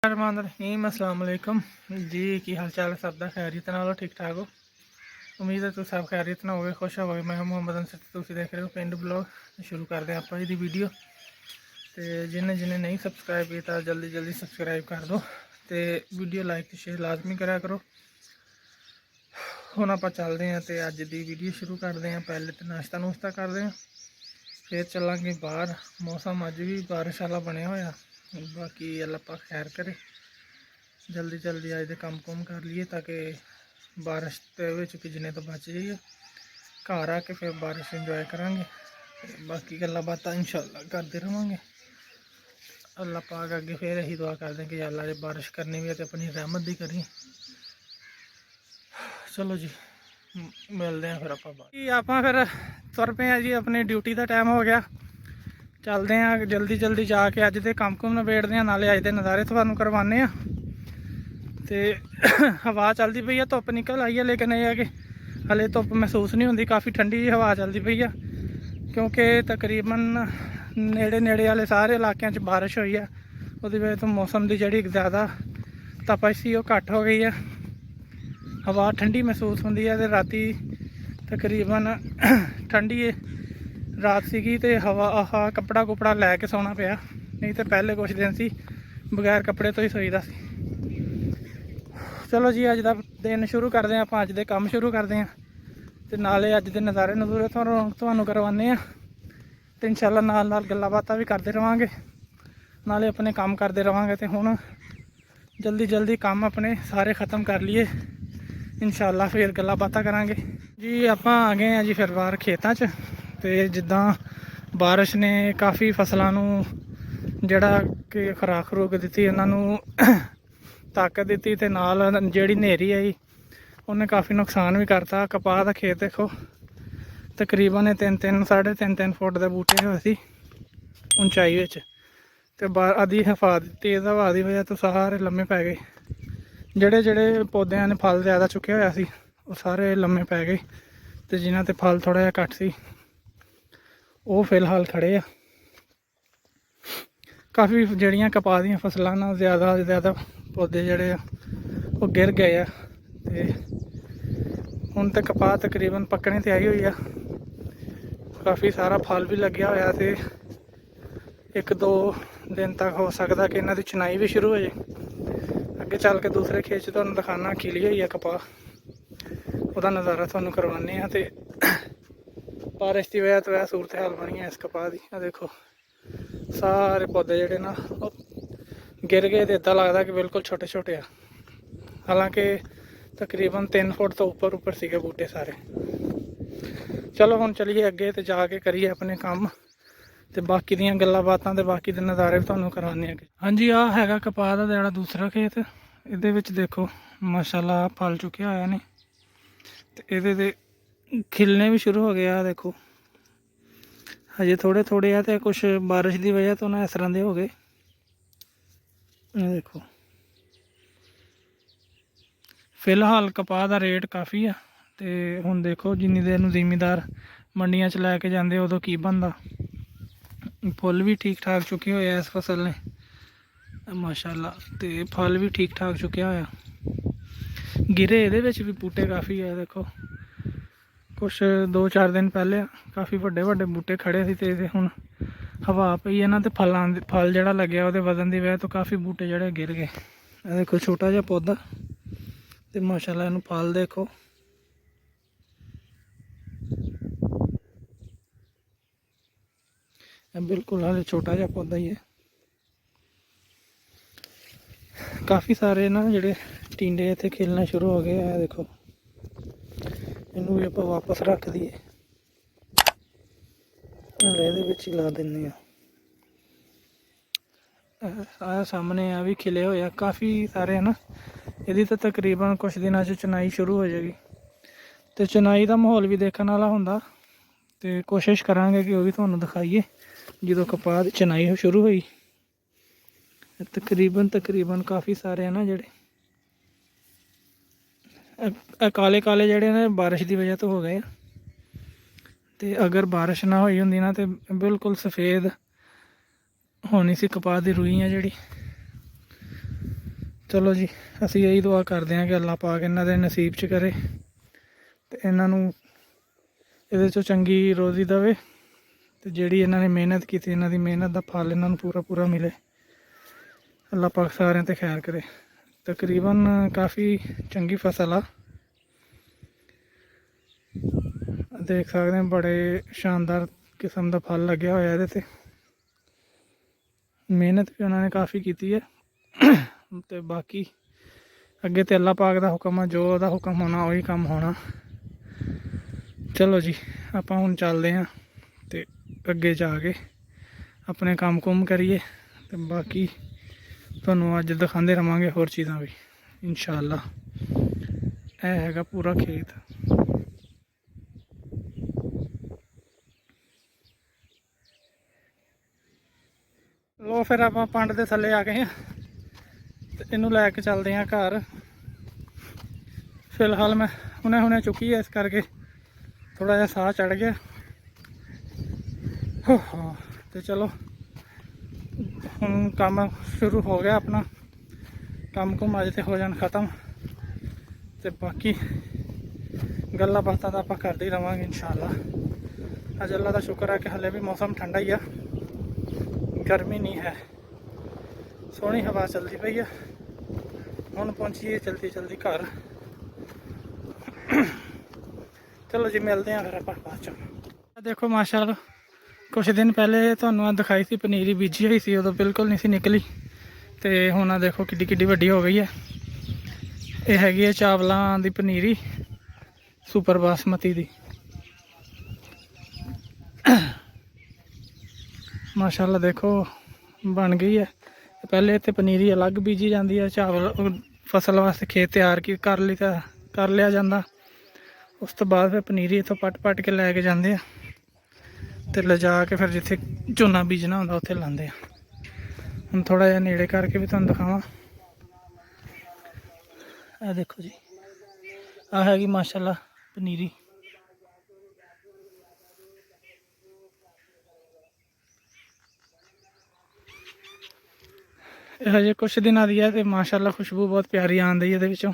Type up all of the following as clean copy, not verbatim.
रहीम अस्सलाम वालेकुम जी। की हाल चाल है सब का? खैरियत नाल ठीक ठाक हो? उम्मीद है तुम सब खैरियत ना हो, खुश हो। मैं मुहम्मद अंसर, तुम देख रहे हो पिंड ब्लॉग। शुरू करते हैं आप जी वीडियो। तो जिन्हें जिन्हें नहीं सबसक्राइब किया जल्दी जल्दी सबसक्राइब कर दो, तो वीडियो लाइक शेयर लाजमी करा करो। हुण आप चलते हैं तो अज की वीडियो शुरू करते हैं। पहले तो नाश्ता नूश्ता करते हैं, फिर चलांगे बाहर। मौसम अज भी बारिश वाला बनया होया, बाकी अल्लाह पाक खैर करे। जल्दी जल्दी अज दे काम कुम कर लीए ताकि बारिश के भिजने तो बच जाइए। घर आके फिर बारिश इंजॉय करांगे, बाकी गल्लां बातां इंशाअल्लाह करते रहेंगे। अल्लाह पाक अगे फिर यही दुआ करते हैं कि अल्लाह जो बारिश करनी भी है तो अपनी रहमत दी करी। चलो जी मिलते हैं फिर आप फिर तुर पे हैं जी। अपनी ड्यूटी का टाइम हो गया, चलते हैं जल्दी जल्दी जाके अज के काम कुम नबेड़ते हैं, नाले अज के नज़ारे थानू करवाने। तो हवा चलती पई है, धुप्प निकल आई है, लेकिन यह है कि हले धुप्प महसूस नहीं होती। काफ़ी ठंडी जी हवा चलती पई है, क्योंकि तकरीबन नेड़े नेड़े वाले सारे इलाकों बारिश हुई है। उसकी वजह तो मौसम की जी ज़्यादा तपश सी घट हो गई है। हवा ठंडी महसूस होती है। तो राती तकरीबन ठंडी रात सी, तो हवा कपड़ा कुपड़ा लैके सोना पाया, नहीं तो पहले कुछ दिन से बगैर कपड़े तो ही सोईदा सी। चलो जी अज का दिन शुरू करते हैं। आप अज के काम शुरू करते हैं, तो नाले अज के नज़ारे नज़ूरे थानू करवाने। तो इंशाअल्लाह नाल नाल गल्लां बातां भी करते रहांगे, नाले अपने काम करते रहांगे। तो हुण जल्दी जल्दी काम अपने सारे ख़त्म कर लिए, इंशाअल्लाह फिर गल्लां बातां करांगे जी। आप आ गए हैं जी फिर बाहर खेतों च। तो जिद्दां बारिश ने काफ़ी फसलों नूं जिहड़ा कि खुराक खरूक दित्ती, उन्होंने ताकत दी, तो नाल जिहड़ी नेरी आई उन्हें काफ़ी नुकसान भी करता। कपाह का खेत देखो, तकरीबन 3-3 3.5 फुट के बूटे हुए सी ऊंचाई विच, तो अधी हवा तेज़ हवा की वजह तो सारे लम्मे पै गए। जेड़े जेड़े पौधों ने फल ज़्यादा चुकया होया सी वो सारे लम्मे पै गए, तो जिन्हां ते फल थोड़ा जिहा घट सी वो फिलहाल खड़े आ। काफ़ी जड़ियाँ कपाह दी फसलां ना ज़्यादा पौधे जड़े वो गिर गए आ। ते हुण तो कपाह तकरीबन पकने ते आई हुई आ, काफ़ी सारा फल भी लग्या होया। ते 1-2 दिन तक हो सकता कि इन्हां दी चुनाई भी शुरू हो जाए। अगे चल के दूसरे खेत च तुहानूं दिखाना खिली हुई है कपाह, उसका नज़ारा तुहानूं करवाने। तो बारिश की वजह तो यह सूरत हाल बनी है इस कपाह की। देखो सारे पौधे जोड़े ना गिर गए, तो इदा लगता कि बिल्कुल छोटे छोटे आ, हालांकि तकरीबन 3 फुट तो उपर से बूटे सारे। चलो हम चलीए अगे तो जाके करिए अपने काम, तो बाकी दियां गल्लां बातां ते बाकी दे नज़ारे भी तुहानूं करवाने। हाँ जी आ हैगा कपाह दा जिहड़ा दूसरा खेत, इहदे विच देखो माशाअल्लाह फल चुकिया होया ने, ते इहदे ते खिलने भी शुरू हो गया। देखो हजे थोड़े थोड़े आ, तो कुछ बारिश की वजह तो ना इस तरह के हो गए। देखो फिलहाल कपाह का रेट काफ़ी आ, तो हुण देखो जिन्नी देर नूं जिमीदार मंडियां च लैके जांदे उदों की बनदा। फुल भी ठीक ठाक चुके हुए इस फसल ने माशाअल्लाह, तो फल भी ठीक ठाक चुकया होया। गिरे ये भी बूटे काफ़ी है। देखो कुछ 2-4 दिन पहले काफ़ी वड्डे वड्डे बूटे खड़े थे, तो हुण हवा पई है ना, तो फल जिहड़ा लग्या वो वजन की वजह तो काफ़ी बूटे जिहड़े गिर गए। देखो छोटा जिहा पौधा, तो माशाअल्लाह इनू फल देखो। बिल्कुल हाले छोटा जिहा पौधा ही है। काफ़ी सारे ना जिहड़े टिंडे इत्थे खिलना शुरू हो गए। देखो इनू भी आप वापस रख दिए, ये ही ला दें। सामने आ भी खिले हुए काफ़ी सारे है ना। यदि तो तकरीबन कुछ दिनों चुनाई शुरू हो जाएगी, तो चुनाई का माहौल भी देखने वाला होंदा, तो कोशिश करांगे कि वह भी तुहानूं दिखाइए। जो कपाह की चुनाई शुरू हुई तकरीबन काफ़ी सारे है ना जिहड़े काले काले जड़े ने बारिश की वजह तो हो गए। तो अगर बारिश ना हुई होंदी ना, तो बिल्कुल सफ़ेद होनी सी कपाह की रुई है जिहड़ी। ਚਲੋ ਜੀ, ਅਸੀਂ ਇਹੀ ਦੁਆ ਕਰਦੇ ਹਾਂ ਕਿ ਅੱਲਾਹ ਪਾਕ ਇਹਨਾਂ ਦੇ ਨਸੀਬ 'ਚ ਕਰੇ ਤੇ ਇਹਨਾਂ ਨੂੰ ਇਹਦੇ 'ਚੋਂ ਚੰਗੀ ਰੋਜ਼ੀ ਦੇਵੇ ਤੇ ਜਿਹੜੀ ਇਹਨਾਂ ਨੇ ਮਿਹਨਤ ਕੀਤੀ ਇਹਨਾਂ ਦੀ ਮਿਹਨਤ ਦਾ ਫਲ ਇਹਨਾਂ ਨੂੰ ਪੂਰਾ ਮਿਲੇ। ਅੱਲਾਹ ਪਾਕ ਸਾਰਿਆਂ ਤੇ ਖੈਰ ਕਰੇ। ਤਕਰੀਬਨ ਕਾਫੀ ਚੰਗੀ ਫਸਲ ਆ, ਦੇਖ ਸਕਦੇ ਹਾਂ ਬੜੇ ਸ਼ਾਨਦਾਰ ਕਿਸਮ ਦਾ ਫਲ ਲੱਗਿਆ ਹੋਇਆ ਇਹਦੇ ਤੇ। ਮਿਹਨਤ ਵੀ ਉਹਨਾਂ ਨੇ ਕਾਫੀ ਕੀਤੀ ਹੈ ਤੇ ਬਾਕੀ ਅੱਗੇ ਤੇ ਅੱਲਾਹ ਪਾਕ ਦਾ ਹੁਕਮ ਆ, ਜੋ ਉਹਦਾ ਹੁਕਮ ਹੋਣਾ ਉਹੀ ਕੰਮ ਹੋਣਾ। ਚਲੋ ਜੀ, ਆਪਾਂ ਹੁਣ ਚੱਲਦੇ ਹਾਂ ਤੇ ਅੱਗੇ ਜਾ ਕੇ ਆਪਣੇ ਕੰਮ ਕੁੰਮ ਕਰੀਏ ਤੇ ਬਾਕੀ ਤੁਹਾਨੂੰ ਅੱਜ ਦਿਖਾਉਂਦੇ ਰਹਾਂਗੇ ਹੋਰ ਚੀਜ਼ਾਂ ਵੀ ਇਨਸ਼ਾਅੱਲਾ। ਇਹ ਹੈਗਾ ਪੂਰਾ ਖੇਤ। ਲੋ ਫਿਰ ਆਪਾਂ ਪੰਡ ਦੇ ਥੱਲੇ ਆ ਗਏ ਹਾਂ ਤੇ ਇਹਨੂੰ ਲੈ ਕੇ ਚੱਲਦੇ ਹਾਂ ਘਰ। ਫਿਲਹਾਲ ਮੈਂ ਹੁਣੇ ਚੁੱਕੀ ਹੈ, ਇਸ ਕਰਕੇ ਥੋੜਾ ਜਿਹਾ ਸਾਹ ਚੜ ਗਿਆ। ਹਾਂ ਤੇ ਚਲੋ ਹੁਣ ਕੰਮ ਸ਼ੁਰੂ ਹੋ ਗਿਆ ਆਪਣਾ। ਕੰਮ ਕੁਮ ਅੱਜ ਤੇ ਹੋ ਜਾਣ ਖ਼ਤਮ ਤੇ ਬਾਕੀ ਗੱਲਾਂ ਬਾਤਾਂ ਤਾਂ ਆਪਾਂ ਕਰਦੇ ਹੀ ਰਵਾਂਗੇ ਇਨਸ਼ਾਅੱਲਾ। ਅੱਜ ਅੱਲਾ ਦਾ ਸ਼ੁਕਰ ਹੈ ਕਿ ਹਲੇ ਵੀ ਮੌਸਮ ਠੰਡਾ ਹੀ ਆ, ਗਰਮੀ ਨਹੀਂ ਹੈ, ਸੋਹਣੀ ਹਵਾ ਚੱਲਦੀ ਪਈ ਆ। ਹੁਣ ਪਹੁੰਚੀਏ ਜਲਦੀ ਘਰ। ਚਲੋ ਜੀ, ਮਿਲਦੇ ਹਾਂ ਫਿਰ ਆਪਾਂ ਬਾਅਦ ਚੋਂ। ਦੇਖੋ ਮਾਸ਼ਾਅੱਲਾ, ਕੁਛ ਦਿਨ ਪਹਿਲੇ ਤੁਹਾਨੂੰ ਆ ਦਿਖਾਈ ਸੀ ਪਨੀਰੀ ਬੀਜੀ ਹੋਈ ਸੀ, ਉਦੋਂ ਬਿਲਕੁਲ ਨਹੀਂ ਸੀ ਨਿਕਲੀ ਤੇ ਹੁਣ ਆ ਦੇਖੋ ਕਿੱਡੀ ਵੱਡੀ ਹੋ ਗਈ ਹੈ। ਇਹ ਹੈਗੀ ਹੈ ਚਾਵਲਾਂ ਦੀ ਪਨੀਰੀ, ਸੁਪਰ ਬਾਸਮਤੀ ਦੀ। ਮਾਸ਼ਾਅੱਲਾ ਦੇਖੋ ਬਣ ਗਈ ਹੈ। ਪਹਿਲੇ ਇੱਥੇ ਪਨੀਰੀ ਅਲੱਗ ਬੀਜੀ ਜਾਂਦੀ ਹੈ, ਚਾਵਲ ਫਸਲ ਵਾਸਤੇ ਖੇਤ ਤਿਆਰ ਕਰ ਲਿਆ ਜਾਂਦਾ। ਉਸ ਤੋਂ ਬਾਅਦ ਫਿਰ ਪਨੀਰੀ ਇੱਥੋਂ ਪੱਟ ਕੇ ਲੈ ਕੇ ਜਾਂਦੇ ਆ ਤੇ ਲਿਜਾ ਕੇ ਫਿਰ ਜਿੱਥੇ ਝੋਨਾ ਬੀਜਣਾ ਹੁੰਦਾ ਉੱਥੇ ਲਾਉਂਦੇ ਆ। ਹੁਣ ਥੋੜਾ ਜਿਹਾ ਨੇੜੇ ਕਰਕੇ ਵੀ ਤੁਹਾਨੂੰ ਦਿਖਾਵਾਂ। ਇਹ ਦੇਖੋ ਜੀ, ਆਹ ਹੈਗੀ ਮਾਸ਼ਾਅੱਲਾ ਪਨੀਰੀ। ਇਹ ਹਜੇ ਕੁਛ ਦਿਨਾਂ ਦੀ ਹੈ ਤੇ ਮਾਸ਼ਾਅੱਲਾ ਖੁਸ਼ਬੂ ਬਹੁਤ ਪਿਆਰੀ ਆਉਂਦੀ ਇਹਦੇ ਵਿੱਚੋਂ।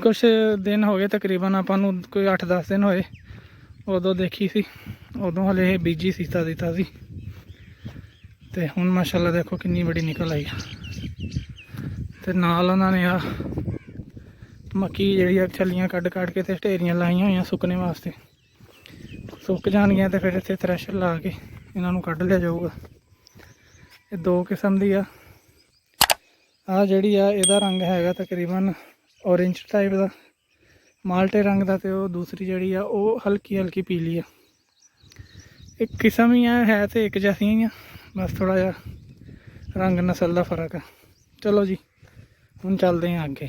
ਕੁਛ ਦਿਨ ਹੋ ਗਏ ਤਕਰੀਬਨ ਆਪਾਂ ਨੂੰ, ਕੋਈ 8-10 ਦਿਨ ਹੋਏ, ਉਦੋਂ ਦੇਖੀ ਸੀ। ਉਦੋਂ ਹਲੇ ਇਹ ਬੀਜੀ ਸੀ ਤਾਜ਼ੀ ਤੇ ਹੁਣ ਮਾਸ਼ਾਅੱਲਾ ਦੇਖੋ ਕਿੰਨੀ ਬੜੀ ਨਿਕਲ ਆਈ ਆ। ਤੇ ਨਾਲ ਉਹਨਾਂ ਨੇ ਆ ਮੱਕੀ ਜਿਹੜੀ ਆ ਛੱਲੀਆਂ ਕੱਢ ਕੇ ਤੇ ਢੇਰੀਆਂ ਲਾਈਆਂ ਹੋਈਆਂ ਸੁੱਕਣੇ ਵਾਸਤੇ। ਸੁੱਕ ਜਾਣਗੀਆਂ ਤੇ ਫਿਰ ਇੱਥੇ ਥ੍ਰੈਸ਼ਰ ਲਾ ਕੇ ਇਹਨਾਂ ਨੂੰ ਕੱਢ ਲਿਆ ਜਾਊਗਾ। ਇਹ ਦੋ ਕਿਸਮ ਦੀ ਆ। ਆਹ ਜਿਹੜੀ ਆ ਇਹਦਾ ਰੰਗ ਹੈਗਾ ਤਕਰੀਬਨ ਔਰੇਂਜ ਟਾਈਪ ਦਾ, ਮਾਲਟੇ ਰੰਗ ਦਾ, ਤੇ ਉਹ ਦੂਸਰੀ ਜਿਹੜੀ ਆ ਉਹ ਹਲਕੀ ਪੀਲੀ ਆ। ਇੱਕ ਕਿਸਮ ਹੀ ਆ, ਹੈ ਤੇ ਇੱਕ ਜੈਸੀਆਂ ਹੀ ਆ, ਬਸ ਥੋੜਾ ਜਿਹਾ ਰੰਗ ਨਸਲ ਦਾ ਫਰਕ ਆ। ਚਲੋ ਜੀ, ਹੁਣ ਚੱਲਦੇ ਹਾਂ ਅੱਗੇ।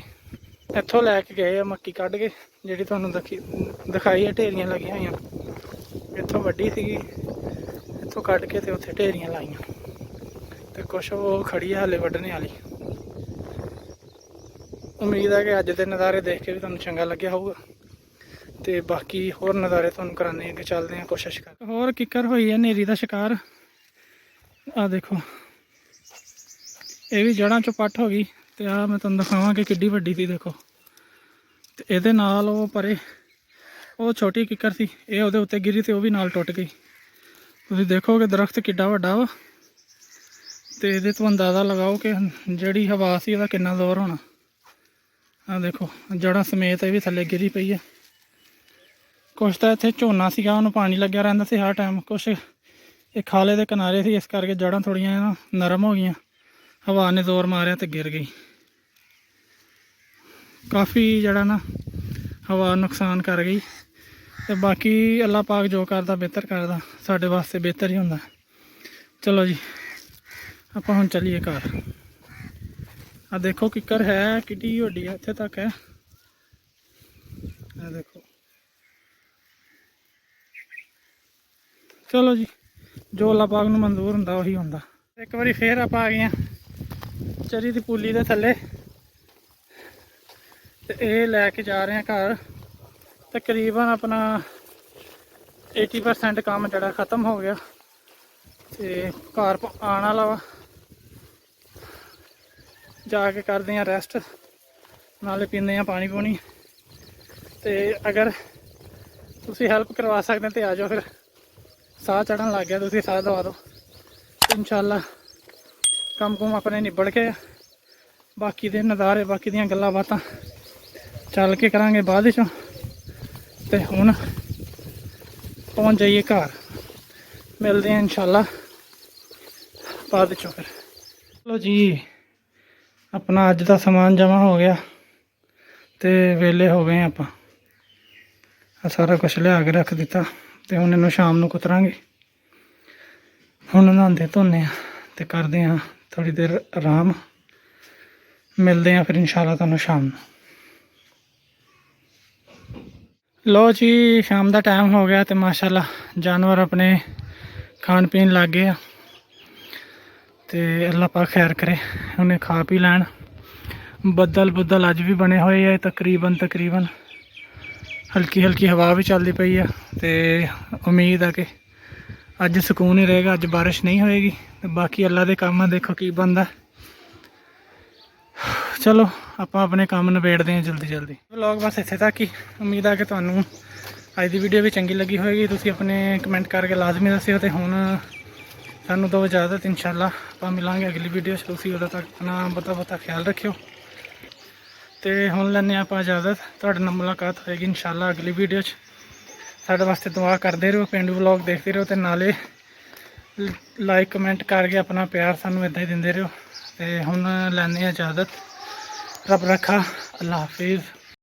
ਇੱਥੋਂ ਲੈ ਕੇ ਗਏ ਆ ਮੱਕੀ ਕੱਢ ਕੇ, ਜਿਹੜੀ ਤੁਹਾਨੂੰ ਦਿਖਾਈ ਆ ਢੇਰੀਆਂ ਲੱਗੀਆਂ ਹੋਈਆਂ। ਇੱਥੋਂ ਵੱਡੀ ਸੀਗੀ, ਇੱਥੋਂ ਕੱਢ ਕੇ ਤੇ ਉੱਥੇ ਢੇਰੀਆਂ ਲਾਈਆਂ ਤੇ ਕੁਛ ਉਹ ਖੜੀ ਆ ਹਲੇ ਵੱਢਣੇ ਵਾਲੀ। ਉਮੀਦ ਹੈ ਕਿ ਅੱਜ ਦੇ ਨਜ਼ਾਰੇ ਦੇਖ ਕੇ ਵੀ ਤੁਹਾਨੂੰ ਚੰਗਾ ਲੱਗਿਆ ਹੋਊਗਾ ਤੇ ਬਾਕੀ ਹੋਰ ਨਜ਼ਾਰੇ ਤੁਹਾਨੂੰ ਕਰਾਉਂਦੇ ਅੱਗੇ ਚੱਲਦੇ ਹਾਂ, ਕੋਸ਼ਿਸ਼ ਕਰ। ਹੋਰ ਕਿੱਕਰ ਹੋਈ ਹੈ ਹਨੇਰੀ ਦਾ ਸ਼ਿਕਾਰ। ਆਹ ਦੇਖੋ, ਇਹ ਵੀ ਜੜ੍ਹਾਂ ਚੋਂ ਪੱਟ ਹੋ ਗਈ ਤੇ ਆਹ ਮੈਂ ਤੁਹਾਨੂੰ ਦਿਖਾਵਾਂ ਕਿ ਕਿੱਡੀ ਵੱਡੀ ਸੀ ਦੇਖੋ। ਤੇ ਇਹਦੇ ਨਾਲ ਉਹ ਪਰੇ ਉਹ ਛੋਟੀ ਕਿੱਕਰ ਸੀ, ਇਹ ਉਹਦੇ ਉੱਤੇ ਗਿਰੀ ਤੇ ਉਹ ਵੀ ਨਾਲ ਟੁੱਟ ਗਈ। ਤੁਸੀਂ ਦੇਖੋਗੇ ਦਰਖਤ ਕਿੱਡਾ ਵੱਡਾ ਵਾ ਤੇ ਇਹਦੇ ਤੋਂ ਅੰਦਾਜ਼ਾ ਲਗਾਓ ਕਿ ਜਿਹੜੀ ਹਵਾ ਸੀ ਉਹਦਾ ਕਿੰਨਾ ਜ਼ੋਰ ਹੋਣਾ। ਆਹ ਦੇਖੋ ਜੜ੍ਹਾਂ ਸਮੇਤ ਇਹ ਵੀ ਥੱਲੇ ਗਿਰੀ ਪਈ ਹੈ। ਕੁਛ ਤਾਂ ਇੱਥੇ ਝੋਨਾ ਸੀਗਾ, ਉਹਨੂੰ ਪਾਣੀ ਲੱਗਿਆ ਰਹਿੰਦਾ ਸੀ ਹਰ ਟਾਈਮ। ਕੁਛ ਇਹ ਖਾਲੇ ਦੇ ਕਿਨਾਰੇ ਸੀ, ਇਸ ਕਰਕੇ ਜੜ੍ਹਾਂ ਥੋੜ੍ਹੀਆਂ ਨਰਮ ਹੋ ਗਈਆਂ, ਹਵਾ ਨੇ ਜ਼ੋਰ ਮਾਰਿਆ ਤੇ ਗਿਰ ਗਈ। ਕਾਫੀ ਜਿਹੜਾ ਨਾ ਹਵਾ ਨੁਕਸਾਨ ਕਰ ਗਈ ਤੇ ਬਾਕੀ ਅੱਲਾਹ ਪਾਕ ਜੋ ਕਰਦਾ ਬਿਹਤਰ ਕਰਦਾ, ਸਾਡੇ ਵਾਸਤੇ ਬਿਹਤਰ ਹੀ ਹੁੰਦਾ। ਚਲੋ ਜੀ, ਆਪਾਂ ਹੁਣ ਚੱਲੀਏ ਘਰ। ਆ ਦੇਖੋ ਕਿੱਕਰ ਹੈ ਕਿੱਡੀ ਵੱਡੀ ਹੈ, ਇੱਥੇ ਤੱਕ ਹੈ। ਆ ਦੇਖੋ, ਚਲੋ ਜੀ, ਜੋ ਅੱਲਾਹ ਪਾਕ ਨੂੰ ਮਨਜ਼ੂਰ ਹੁੰਦਾ ਉਹੀ ਹੁੰਦਾ। ਇੱਕ ਵਾਰੀ ਫੇਰ ਆਪਾਂ ਆ ਗਏ ਹਾਂ ਚਰੀ ਦੀ ਪੁਲੀ ਦੇ ਥੱਲੇ ਤੇ ਇਹ ਲੈ ਕੇ ਜਾ ਰਹੇ ਹਾਂ ਘਰ। ਤਕਰੀਬਨ ਆਪਣਾ 80% ਕੰਮ ਜਿਹੜਾ ਖ਼ਤਮ ਹੋ ਗਿਆ ਤੇ ਘਰ ਆਉਣ ਵਾਲਾ ਵਾ। ਜਾ ਕੇ ਕਰਦੇ ਹਾਂ ਰੈਸਟ, ਨਾਲੇ ਪੀਂਦੇ ਹਾਂ ਪਾਣੀ ਪੂਣੀ। ਤੇ ਅਗਰ ਤੁਸੀਂ ਹੈਲਪ ਕਰਵਾ ਸਕਦੇ ਤੇ ਆ ਜਾਓ, ਫਿਰ ਸਾਹ ਚੜ੍ਹਨ ਲੱਗ ਗਿਆ, ਤੁਸੀਂ ਸਾਹ ਦਵਾ ਦਿਓ। ਇਨਸ਼ਾਅੱਲਾ ਕੰਮ ਕੁਮ ਆਪਣੇ ਨਿਬੜ ਕੇ ਬਾਕੀ ਦੇ ਨਜ਼ਾਰੇ, ਬਾਕੀ ਦੀਆਂ ਗੱਲਾਂ ਬਾਤਾਂ ਚੱਲ ਕੇ ਕਰਾਂਗੇ ਬਾਅਦ ਵਿੱਚੋਂ। ਤੇ ਹੁਣ ਪਹੁੰਚ ਜਾਈਏ ਘਰ, ਮਿਲਦੇ ਹਾਂ ਇਨਸ਼ਾਅੱਲਾ ਬਾਅਦ ਵਿੱਚੋਂ ਫਿਰ। ਚਲੋ ਜੀ, ਆਪਣਾ ਅੱਜ ਦਾ ਸਮਾਨ ਜਮ੍ਹਾਂ ਹੋ ਗਿਆ ਤੇ ਵਿਹਲੇ ਹੋ ਗਏ ਆਪਾਂ। ਆ ਸਾਰਾ ਕੁਛ ਲਿਆ ਕੇ ਰੱਖ ਦਿੱਤਾ ਤੇ ਹੁਣ ਇਹਨੂੰ ਸ਼ਾਮ ਨੂੰ ਕੁਤਰਾਂਗੇ। ਹੁਣ ਨਹਾਉਂਦੇ ਧੋਂਦੇ ਆ ਤੇ ਕਰਦੇ ਹਾਂ ਥੋੜ੍ਹੀ ਦੇਰ ਆਰਾਮ। ਮਿਲਦੇ ਹਾਂ ਫਿਰ ਇਨਸ਼ਾਅੱਲਾ ਤੁਹਾਨੂੰ ਸ਼ਾਮ ਨੂੰ। ਲਓ ਜੀ, ਸ਼ਾਮ ਦਾ ਟਾਈਮ ਹੋ ਗਿਆ ਤੇ ਮਾਸ਼ਾਅੱਲਾ ਜਾਨਵਰ ਆਪਣੇ ਖਾਣ ਪੀਣ ਲੱਗ ਗਏ ਆ ਤੇ ਅੱਲਾ ਪਾਕ ਖੈਰ ਕਰੇ, ਉਹਨੇ ਖਾ ਪੀ ਲੈਣ। ਬੱਦਲ ਅੱਜ ਵੀ ਬਣੇ ਹੋਏ ਆ, ਤਕਰੀਬਨ ਹਲਕੀ ਹਲਕੀ ਹਵਾ ਵੀ ਚੱਲਦੀ ਪਈ ਆ ਤੇ ਉਮੀਦ ਆ ਕਿ ਅੱਜ ਸਕੂਨ ਹੀ ਰਹੇਗਾ, ਅੱਜ ਬਾਰਿਸ਼ ਨਹੀਂ ਹੋਏਗੀ। ਤੇ ਬਾਕੀ ਅੱਲਾ ਦੇ ਕੰਮ ਆ, ਦੇਖੋ ਕੀ ਬਣਦਾ। ਚਲੋ ਆਪਾਂ ਆਪਣੇ ਕੰਮ ਨਿਬੇੜਦੇ ਹਾਂ ਜਲਦੀ। ਵਲੌਗ ਬਸ ਇੱਥੇ ਤੱਕ ਹੀ। ਉਮੀਦ ਆ ਕਿ ਤੁਹਾਨੂੰ ਅੱਜ ਦੀ ਵੀਡੀਓ ਵੀ ਚੰਗੀ ਲੱਗੀ ਹੋਏਗੀ। ਤੁਸੀਂ ਆਪਣੇ ਕਮੈਂਟ ਕਰਕੇ ਲਾਜ਼ਮੀ ਦੱਸਿਓ। ਤੇ ਹੁਣ ਸਾਨੂੰ ਦਿਓ ਇਜਾਜ਼ਤ, ਇਨਸ਼ਾਅੱਲਾ ਆਪਾਂ ਮਿਲਾਂਗੇ ਅਗਲੀ ਵੀਡੀਓ 'ਚ। ਤੁਸੀਂ ਉਦੋਂ ਤੱਕ ਆਪਣਾ ਬਹੁਤਾ ਖਿਆਲ ਰੱਖਿਓ। ਤੇ ਹੁਣ ਲੈਂਦੇ ਹਾਂ ਆਪਾਂ ਇਜਾਜ਼ਤ, ਤੁਹਾਡੇ ਨਾਲ ਮੁਲਾਕਾਤ ਹੋਏਗੀ ਇਨਸ਼ਾਅੱਲਾ ਅਗਲੀ ਵੀਡੀਓ 'ਚ। ਸਾਡੇ ਵਾਸਤੇ ਦੁਆ ਕਰਦੇ ਰਹੋ, ਪੇਂਡੂ ਵਲੌਗ ਦੇਖਦੇ ਰਹੋ ਤੇ ਨਾਲੇ ਲਾਈਕ ਕਮੈਂਟ ਕਰਕੇ ਆਪਣਾ ਪਿਆਰ ਸਾਨੂੰ ਇੱਦਾਂ ਹੀ ਦਿੰਦੇ ਰਹੋ। ਤੇ ਹੁਣ ਲੈਂਦੇ ਹਾਂ ਇਜਾਜ਼ਤ। ਰੱਬ ਰੱਖਾ, ਅੱਲਾ ਹਾਫਿਜ਼।